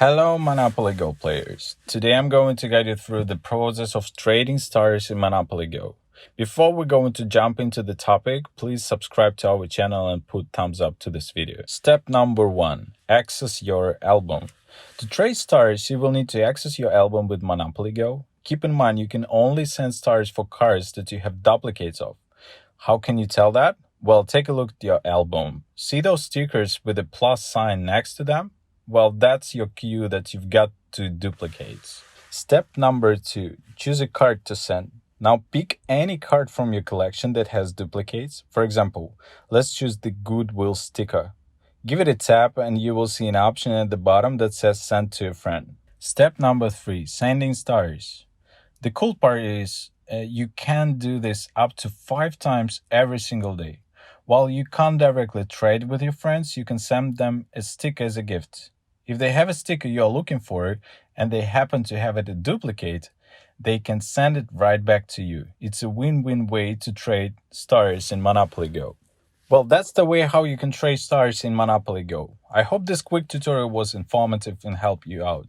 Hello Monopoly Go players. Today I'm going to guide you through the process of trading stars in Monopoly Go. Before we're going to jump into the topic, please subscribe to our channel and put thumbs up to this video. Step number 1. Access your album. To trade stars, you will need to access your album with Monopoly Go. Keep in mind you can only send stars for cards that you have duplicates of. How can you tell that? Well, take a look at your album. See those stickers with a plus sign next to them? Well, that's your cue that you've got two duplicates. Step number 2. Choose a card to send. Now pick any card from your collection that has duplicates. For example, let's choose the Goodwill sticker. Give it a tap and you will see an option at the bottom that says send to a friend. Step number 3. Sending stars. The cool part is you can do this up to 5 times every single day. While you can't directly trade with your friends, you can send them a sticker as a gift. If they have a sticker you're looking for and they happen to have it a duplicate, they can send it right back to you. It's a win-win way to trade stars in Monopoly Go. Well, that's the way how you can trade stars in Monopoly Go. I hope this quick tutorial was informative and helped you out.